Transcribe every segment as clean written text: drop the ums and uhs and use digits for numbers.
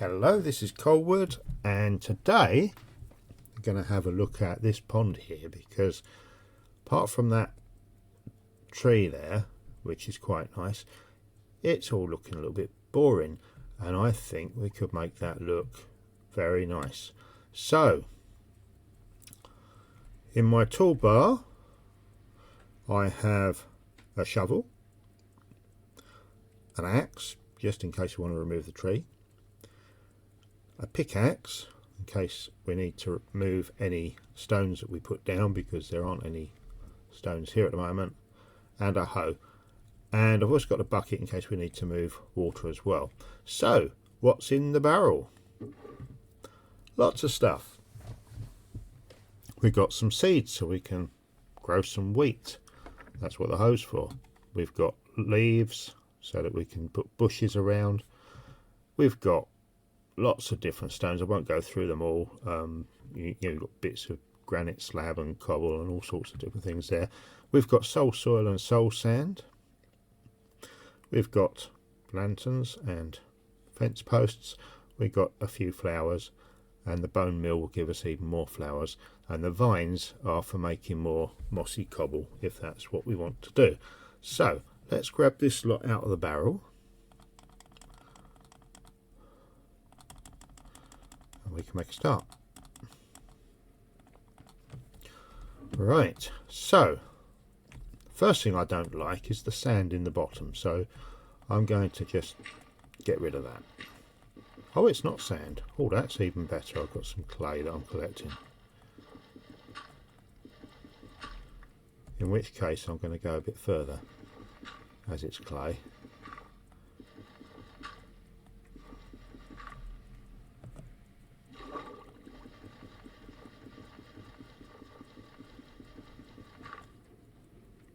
Hello, this is Colwood, and today we're going to have a look at this pond here, because apart from that tree there, which is quite nice, it's all looking a little bit boring, and I think we could make that look very nice. So in my toolbar I have a shovel, an axe just in case we want to remove the tree, a pickaxe in case we need to remove any stones that we put down, because there aren't any stones here at the moment, and a hoe. And I've also got a bucket in case we need to move water as well. So what's in the barrel? Lots of stuff. We've got some seeds so we can grow some wheat. That's what the hoe's for. We've got leaves so that we can put bushes around. We've got lots of different stones. I won't go through them all. You've got bits of granite slab and cobble and all sorts of different things there. We've got soul soil and soul sand. We've got lanterns and fence posts. We've got a few flowers, and the bone meal will give us even more flowers, and the vines are for making more mossy cobble if that's what we want to do. So let's grab this lot out of the barrel, and we can make a start. Right, so first thing I don't like is the sand in the bottom, so I'm going to just get rid of that. Oh, it's not sand. Oh, that's even better. I've got some clay that I'm collecting. In which case I'm going to go a bit further, as it's clay.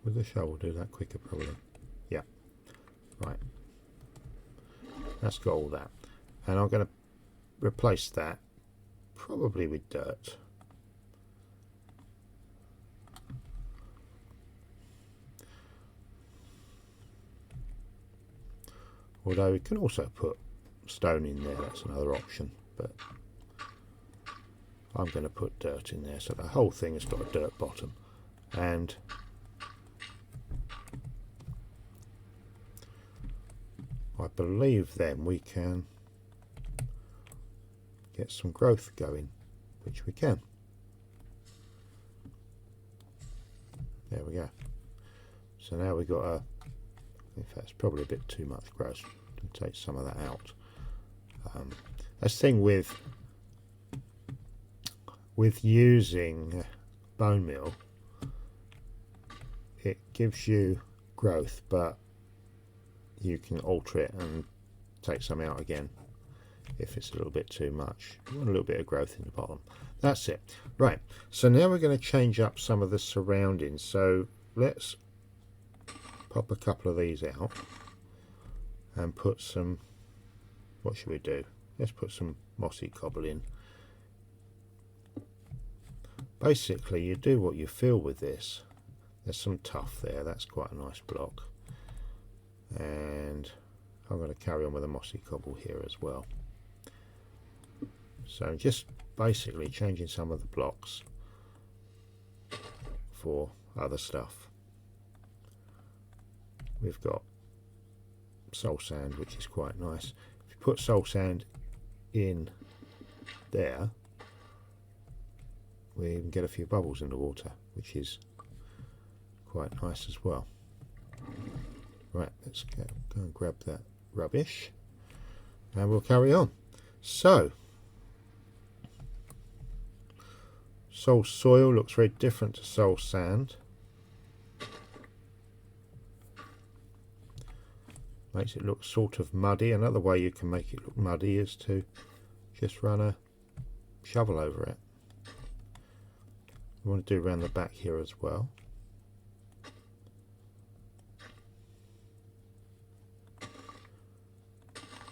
With the shovel, do that quicker probably. Yeah, right. That's got all that. And I'm going to replace that probably with dirt. Although we can also put stone in there, that's another option, but I'm going to put dirt in there so the whole thing has got a dirt bottom. And I believe then we can get some growth going, which we can. There we go. So now we've got a, in fact it's probably a bit too much growth, to take some of that out. That's the thing with using bone meal, it gives you growth, but you can alter it and take some out again if it's a little bit too much. You want a little bit of growth in the bottom. That's it. Right, so now we're going to change up some of the surroundings. So let's pop a couple of these out and put some, what should we do? Let's put some mossy cobble in. Basically you do what you feel with this. There's some tuff there, that's quite a nice block. And I'm going to carry on with a mossy cobble here as well. So just basically changing some of the blocks for other stuff. We've got soul sand, which is quite nice. If you put soul sand in there, we even get a few bubbles in the water, which is quite nice as well. Right, let's go and grab that rubbish and we'll carry on. So soul soil looks very different to soul sand. Makes it look sort of muddy. Another way you can make it look muddy is to just run a shovel over it. We want to do around the back here as well.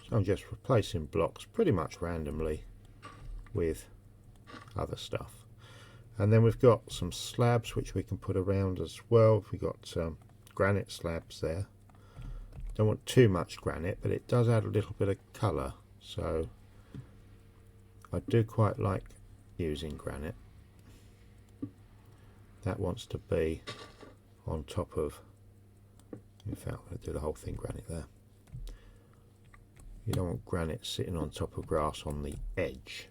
So I'm just replacing blocks pretty much randomly with other stuff. And then we've got some slabs which we can put around as well. We've got granite slabs there. Don't want too much granite, but it does add a little bit of colour. So I do quite like using granite. That wants to be on top of, in fact I'm going to do the whole thing granite there. You don't want granite sitting on top of grass on the edge.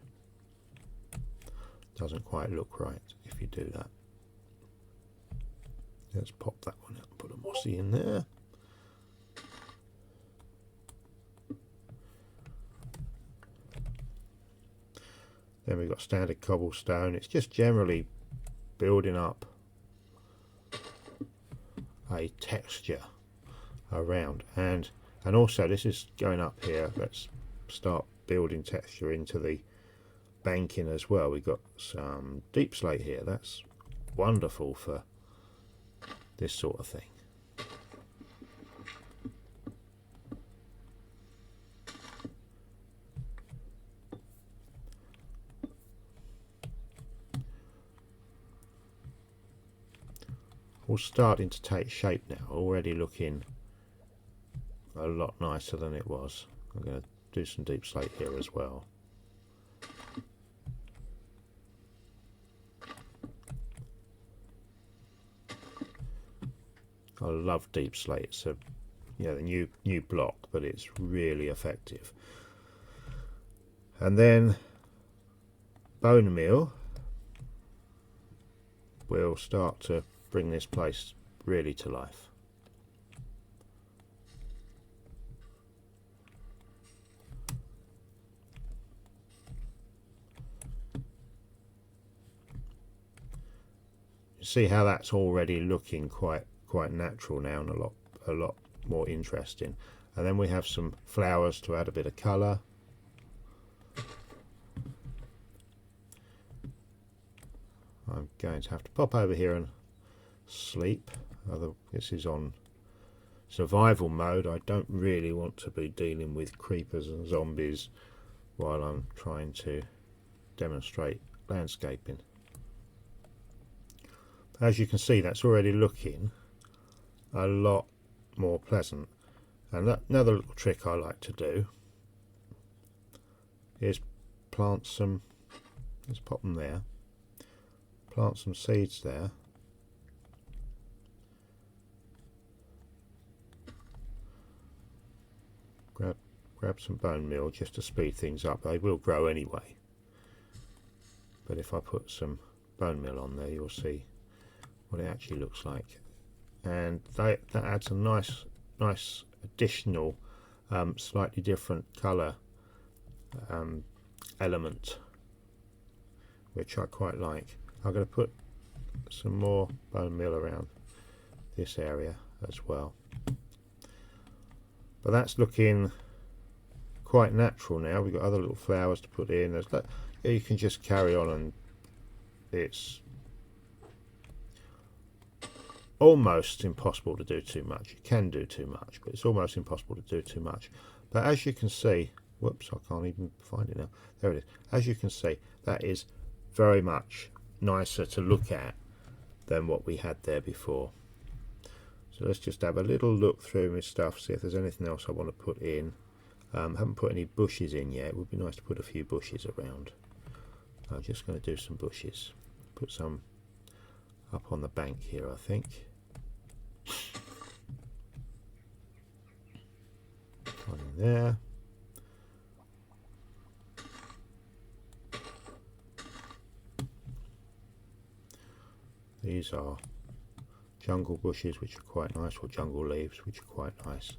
Doesn't quite look right if you do that. Let's pop that one out and put a mossy in there. Then we've got standard cobblestone. It's just generally building up a texture around, and also this is going up here. Let's start building texture into the banking as well. We've got some deep slate here. That's wonderful for this sort of thing. All starting to take shape now, already looking a lot nicer than it was. I'm going to do some deep slate here as well. I love deep slate. It's a the new block, but it's really effective. And then bone meal will start to bring this place really to life. You see how that's already looking quite natural now, and a lot more interesting. And then we have some flowers to add a bit of colour. I'm going to have to pop over here and sleep. This is on survival mode. I don't really want to be dealing with creepers and zombies while I'm trying to demonstrate landscaping. As you can see, that's already looking a lot more pleasant. And another little trick I like to do is plant some, let's pop them there, plant some seeds there. Grab some bone meal just to speed things up. They will grow anyway, but if I put some bone meal on there, you'll see what it actually looks like. And that adds a nice additional slightly different colour element, which I quite like. I'm going to put some more bone meal around this area as well, but that's looking quite natural now. We've got other little flowers to put in. You can just carry on, and it's almost impossible to do too much. You can do too much, but it's almost impossible to do too much. But as you can see, whoops, I can't even find it now. There it is. As you can see, that is very much nicer to look at than what we had there before. So let's just have a little look through my stuff, see if there's anything else I want to put in. Haven't put any bushes in yet. It would be nice to put a few bushes around. I'm just going to do some bushes. Put some up on the bank here, I think. One in there. These are jungle bushes, which are quite nice, or jungle leaves, which are quite nice.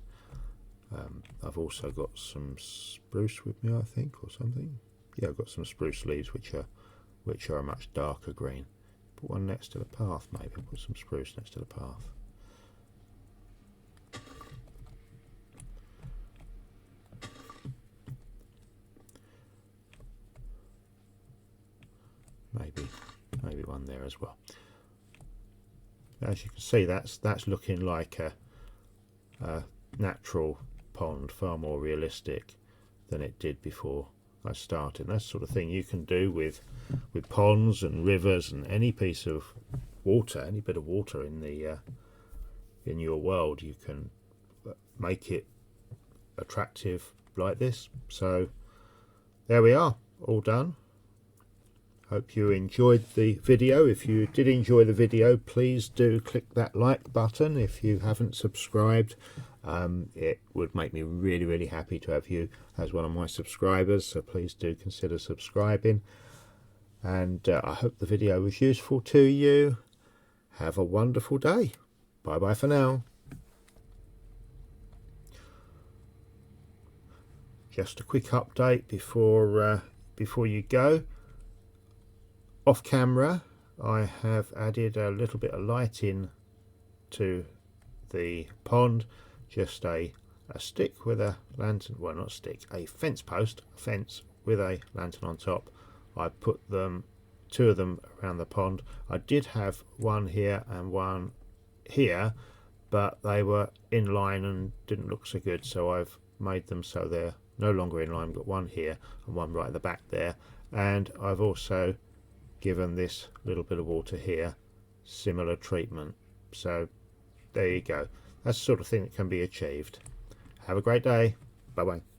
I've also got some spruce with me, I think, or something. Yeah, I've got some spruce leaves, which are a much darker green. Put one next to the path, maybe. I'll put some spruce next to the path. Maybe one there as well. As you can see, that's looking like a natural pond, far more realistic than it did before I started. And that's the sort of thing you can do with ponds and rivers and any piece of water, any bit of water in the in your world. You can make it attractive like this. So there we are. all done. Hope you enjoyed the video. If you did enjoy the video, please do click that like button. If you haven't subscribed, it would make me really happy to have you as one of my subscribers, so please do consider subscribing. And I hope the video was useful to you. Have a wonderful day. Bye bye for now. Just a quick update before you go. Off camera, I have added a little bit of lighting to the pond. Just a stick with a lantern, well, not stick, a fence post, with a lantern on top. I put two of them around the pond. I did have one here and one here, but they were in line and didn't look so good, so I've made them so they're no longer in line. I've got one here and one right at the back there, and I've also given this little bit of water here similar treatment. So there you go. That's the sort of thing that can be achieved. Have a great day. Bye bye.